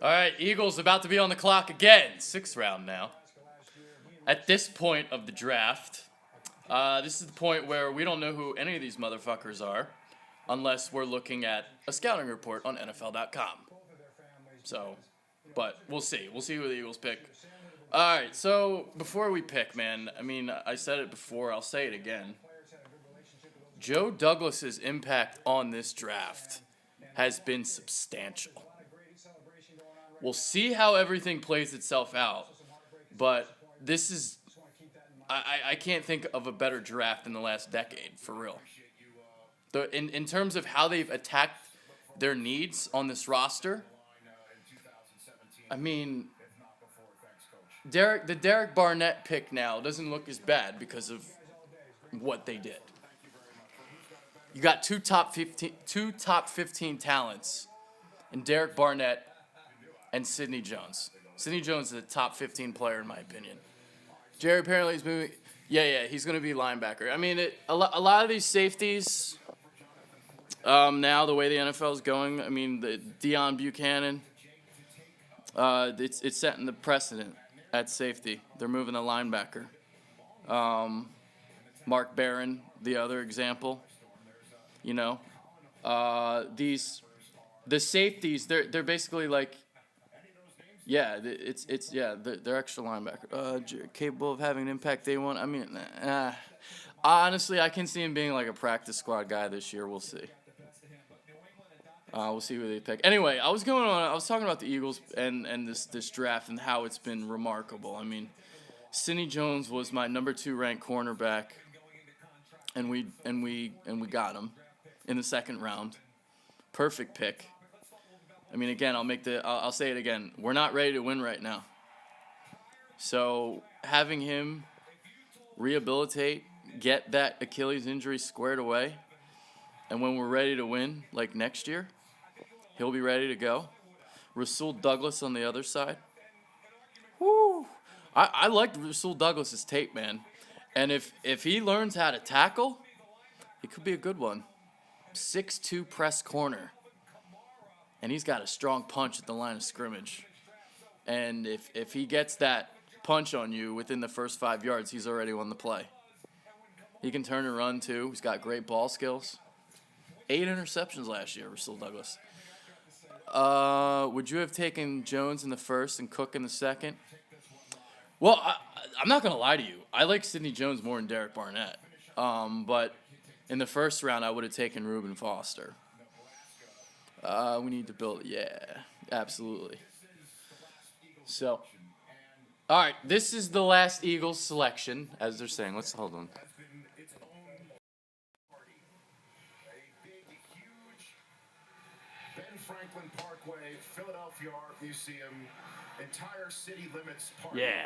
All right, Eagles about to be on the clock again. 6th round now. At this point of the draft, this is the point where we don't know who any of these motherfuckers are unless we're looking at a scouting report on NFL.com. So, but we'll see. We'll see who the Eagles pick. All right, so before we pick, man, I mean, I said it before, I'll say it again. Joe Douglas's impact on this draft has been substantial. We'll see how everything plays itself out, but this is, I can't think of a better draft in the last decade, for real. In terms of how they've attacked their needs on this roster, I mean, the Derek Barnett pick now doesn't look as bad because of what they did. You got two top 15 talents in Derek Barnett and Sidney Jones. Sidney Jones is a top 15 player in my opinion. Jerry apparently is moving. Yeah, he's going to be linebacker. I mean, a lot of these safeties now, the way the NFL is going, I mean, the Deion Buchanan, it's setting the precedent at safety. They're moving the linebacker. Mark Barron, the other example. You know, the safeties, they're basically like, yeah, they're extra linebacker. Capable of having an impact day one. I mean, honestly, I can see him being like a practice squad guy this year. We'll see. We'll see who they pick. Anyway, I was talking about the Eagles and this draft and how it's been remarkable. I mean, Sidney Jones was my number 2 ranked cornerback, and we got him in the 2nd round. Perfect pick. I mean, again, I'll say it again. We're not ready to win right now. So having him rehabilitate, get that Achilles injury squared away, and when we're ready to win, like next year, he'll be ready to go. Rasul Douglas on the other side. Woo! I like Rasul Douglas's tape, man. And if he learns how to tackle, it could be a good one. 6'2" press corner. And he's got a strong punch at the line of scrimmage. And if he gets that punch on you within the first 5 yards, he's already won the play. He can turn and run, too. He's got great ball skills. 8 interceptions last year, Rasul Douglas. Would you have taken Jones in the 1st and Cook in the 2nd? Well, I'm not going to lie to you. I like Sidney Jones more than Derek Barnett. But in the 1st round, I would have taken Reuben Foster. We need to build. Yeah, absolutely. So, all right, this is the last Eagles selection, as they're saying. Let's hold on. Franklin Parkway, Philadelphia Art Museum, entire city limits park. Yeah,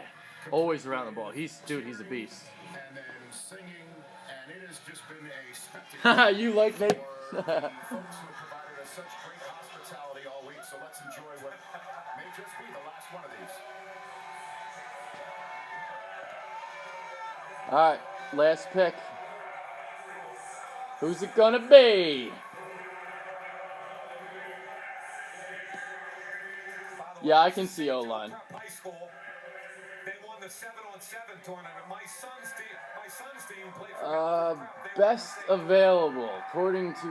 always around the ball. He's a beast. And then singing, and it has just been a spectacle. You like me? For the folks who provided us such great hospitality all week, so let's enjoy what may just be the last one of these. All right, last pick. Who's it gonna be? Yeah, I can see O-line. High school, they won the 7-on-7 tournament. My son's team played for Best available, according to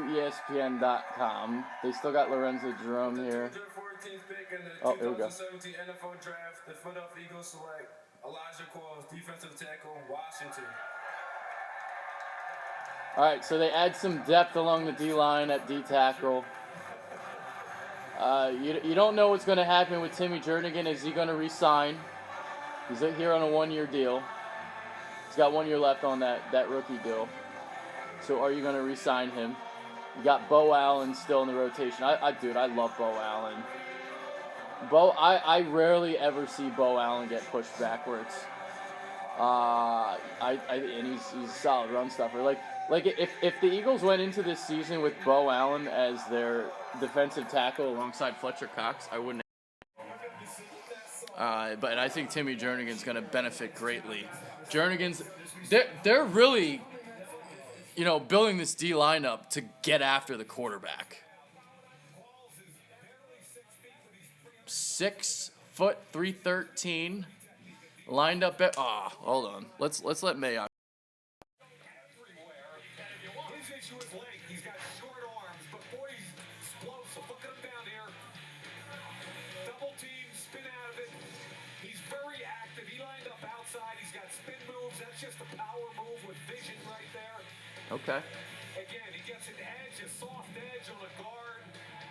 ESPN.com. They still got Lorenzo Jerome here. their 14th pick in the Oh, here we go. 2017 NFL Draft. The Philadelphia Eagles select Elijah Qualls, defensive tackle, Washington. All right, so they add some depth along the D-line at D-tackle. You don't know what's going to happen with Timmy Jernigan. Is he going to re-sign? He's here on a 1-year deal. He's got 1 year left on that rookie deal. So are you going to re-sign him? You got Bo Allen still in the rotation. Dude, I love Bo Allen. I rarely ever see Bo Allen get pushed backwards. And he's a solid run stuffer. Like if the Eagles went into this season with Bo Allen as their defensive tackle alongside Fletcher Cox, I wouldn't. But I think Timmy Jernigan's going to benefit greatly. They're really, building this D line up to get after the quarterback. 6', 313. Lined up at hold on. Let's let May on. His issue is length. He's got short arms, but boy, he's explosive. Look at him down here. Double team, spin out of it. He's very active. He lined up outside. He's got spin moves. That's just a power move with vision right there. Okay. Again, he gets an edge, a soft edge on a guard.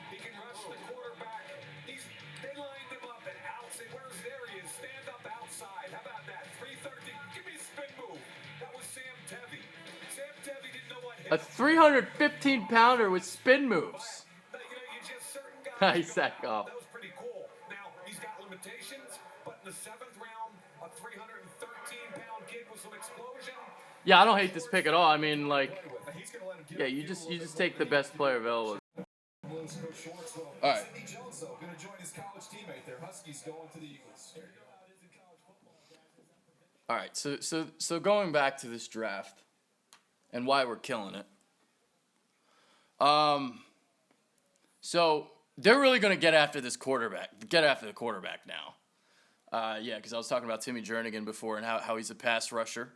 He can rush the quarterback. They lined him up and outside. There he is. Stand up outside. How about that? 313. Give me a spin move. That was Sam Tevy. Sam Tevy didn't know what hit A 315-pounder with spin moves. you just certain guys. Nice sack off. That was pretty cool. Now, he's got limitations, but in the 7th round, a 313-pound kid with some explosion. Yeah, I don't hate this pick at all. I mean, like, He's gonna let him get yeah, you just take the best player available. All right. Sidney Jones, though, going to join his college teammate there. Huskies going to the Eagles. All right, so going back to this draft and why we're killing it. So they're really going to get after this quarterback. Get after the quarterback now. Yeah, because I was talking about Timmy Jernigan before and how he's a pass rusher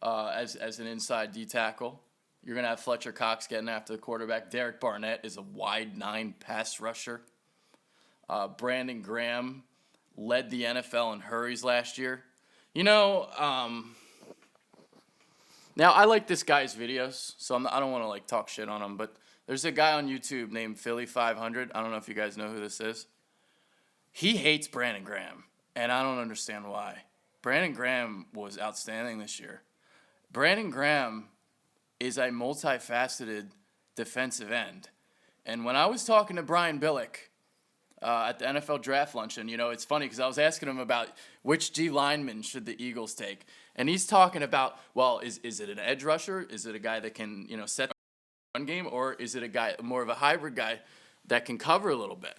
as an inside D tackle. You're going to have Fletcher Cox getting after the quarterback. Derek Barnett is a wide 9 pass rusher. Brandon Graham led the NFL in hurries last year. You know, now I like this guy's videos, so I don't want to like talk shit on him, but there's a guy on YouTube named Philly 500. I don't know if you guys know who this is. He hates Brandon Graham, and I don't understand why. Brandon Graham was outstanding this year. Brandon Graham is a multifaceted defensive end. And when I was talking to Brian Billick at the NFL draft luncheon, you know, it's funny because I was asking him about which D lineman should the Eagles take. And he's talking about, well, is it an edge rusher? Is it a guy that can, you know, set the run game? Or is it a guy, more of a hybrid guy that can cover a little bit?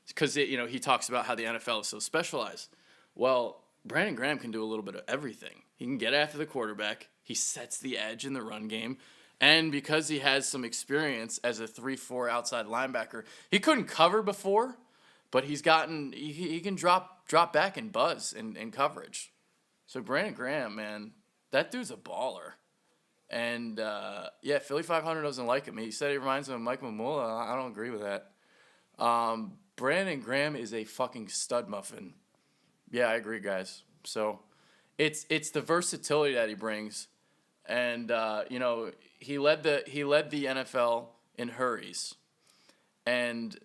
Because, you know, he talks about how the NFL is so specialized. Well, Brandon Graham can do a little bit of everything. He can get after the quarterback. He sets the edge in the run game. And because he has some experience as a 3-4 outside linebacker, he couldn't cover before, but he can drop back and buzz in coverage. So Brandon Graham, man, that dude's a baller. And, yeah, Philly 500 doesn't like him. He said he reminds him of Mike Mamula. I don't agree with that. Brandon Graham is a fucking stud muffin. Yeah, I agree, guys. So it's the versatility that he brings. And, you know, he led the NFL in hurries. And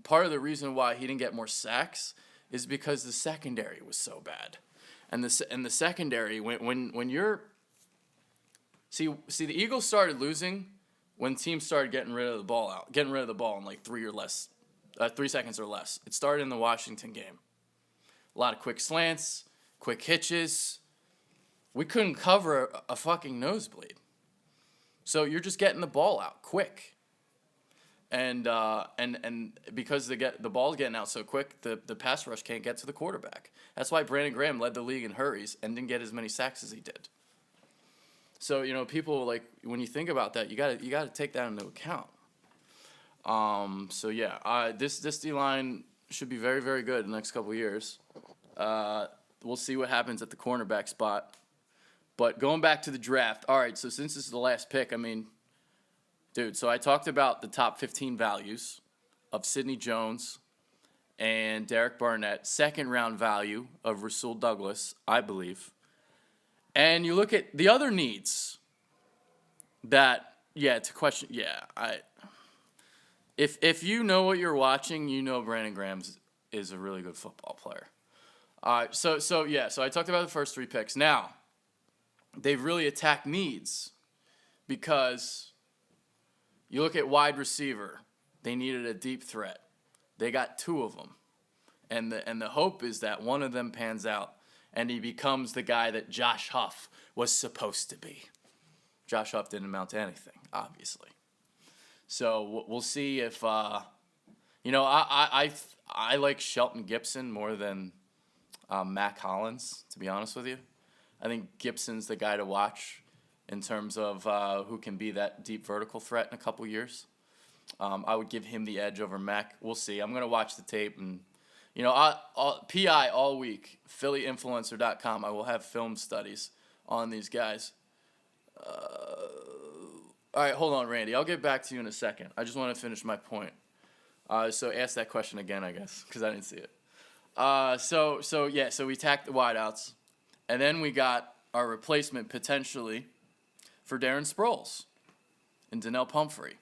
part of the reason why he didn't get more sacks is because the secondary was so bad. And the secondary, when you're see the Eagles started losing when teams started getting rid of the ball in like 3 seconds or less. It started in the Washington game. A lot of quick slants, quick hitches. We couldn't cover a fucking nosebleed. So you're just getting the ball out quick. And because the ball's getting out so quick, the pass rush can't get to the quarterback. That's why Brandon Graham led the league in hurries and didn't get as many sacks as he did. So, you know, people, like, when you think about that, you gotta take that into account. So yeah, this D-line should be very, very good in the next couple of years. We'll see what happens at the cornerback spot. But going back to the draft, all right, so since this is the last pick, I mean, dude, so I talked about the top 15 values of Sidney Jones and Derek Barnett, second round value of Rasul Douglas, I believe. And you look at the other needs that, yeah, to question, yeah, if you know what you're watching, you know Brandon Graham is a really good football player. So I talked about the first 3 picks. Now, they've really attacked needs because you look at wide receiver, they needed a deep threat. They got 2 of them. And the hope is that one of them pans out and he becomes the guy that Josh Huff was supposed to be. Josh Huff didn't amount to anything, obviously. So we'll see if, you know, I like Shelton Gibson more than Mac Hollins, to be honest with you. I think Gibson's the guy to watch in terms of who can be that deep vertical threat in a couple years. I would give him the edge over Mac. We'll see. I'm going to watch the tape and, PI all week, PhillyInfluencer.com. I will have film studies on these guys. All right, hold on, Randy. I'll get back to you in a second. I just want to finish my point. So ask that question again, I guess, because I didn't see it. So we tacked the wideouts, and then we got our replacement potentially for Darren Sproles and Donnell Pumphrey.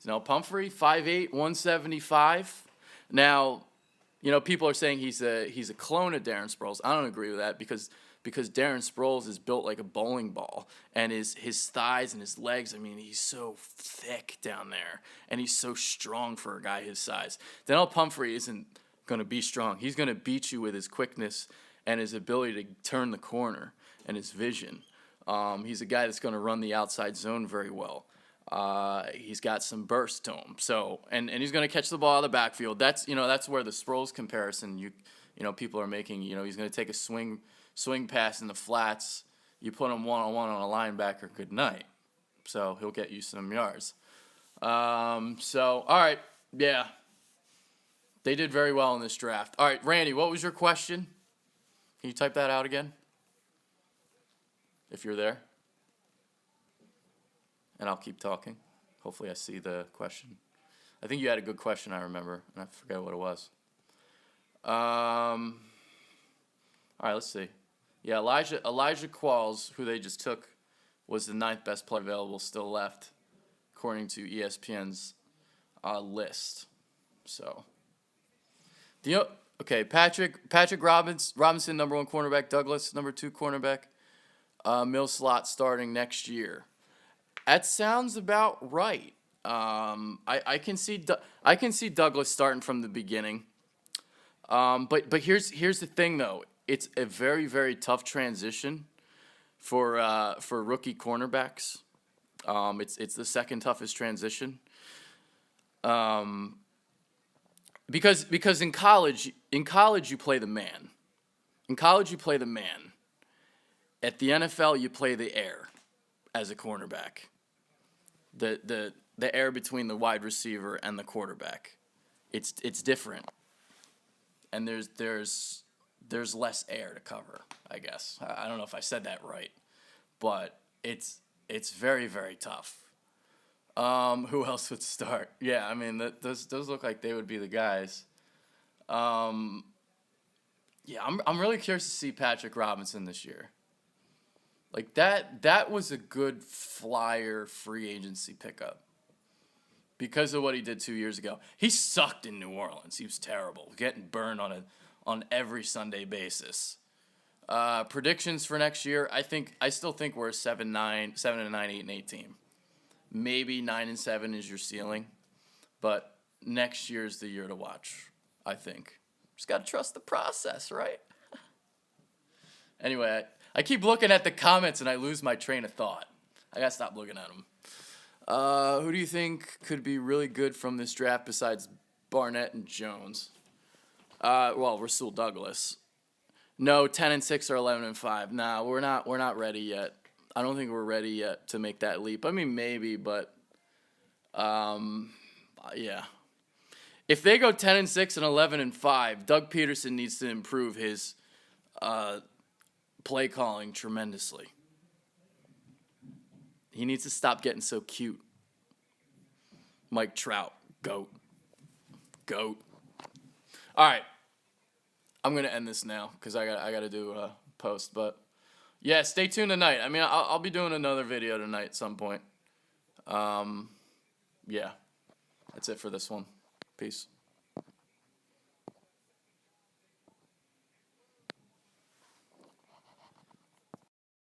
Donnell Pumphrey, 5'8", 175. Now, people are saying he's a clone of Darren Sproles. I don't agree with that because Darren Sproles is built like a bowling ball, and his thighs and his legs, he's so thick down there, and he's so strong for a guy his size. Donnell Pumphrey isn't going to be strong. He's going to beat you with his quickness and his ability to turn the corner and his vision. He's a guy that's going to run the outside zone very well. He's got some burst to him. So, and he's going to catch the ball out of the backfield. That's where the Sproles comparison people are making. He's going to take a swing pass in the flats. You put him one-on-one on a linebacker, good night. So he'll get you some yards. All right, yeah. They did very well in this draft. All right, Randy, what was your question? Can you type that out again? If you're there. And I'll keep talking. Hopefully I see the question. I think you had a good question, I remember, and I forget what it was. All right, let's see. Yeah, Elijah Qualls, who they just took, was the 9th best player available still left, according to ESPN's list. So, Patrick Robinson, number 1 cornerback. Douglas, number 2 cornerback. Mill slot starting next year. That sounds about right. I can see Douglas starting from the beginning. But here's the thing though. It's a very, very tough transition for rookie cornerbacks. It's the second toughest transition. Because in college you play the man. In college you play the man. At the NFL you play the air as a cornerback. The air between the wide receiver and the quarterback. It's different. And there's less air to cover, I guess. I don't know if I said that right, but it's very, very tough. Who else would start? Yeah, those look like they would be the guys. I'm really curious to see Patrick Robinson this year. Like that was a good flyer free agency pickup because of what he did 2 years ago. He sucked in New Orleans. He was terrible, getting burned on every Sunday basis. Predictions for next year, I still think we're a 7-9, 8-8 team. Maybe 9-7 is your ceiling, but next year's the year to watch, I think. Just got to trust the process, right? Anyway, I keep looking at the comments and I lose my train of thought. I got to stop looking at them. Who do you think could be really good from this draft besides Barnett and Jones? Rasul Douglas. No, 10-6 or 11-5. Nah, we're not ready yet. I don't think we're ready yet to make that leap. Maybe, but yeah. If they go 10-6 and 11-5, Doug Peterson needs to improve his play calling tremendously. He needs to stop getting so cute. Mike Trout, GOAT. All right. I'm going to end this now because I got to do a post. But, yeah, stay tuned tonight. I'll be doing another video tonight at some point. Yeah. That's it for this one. Peace.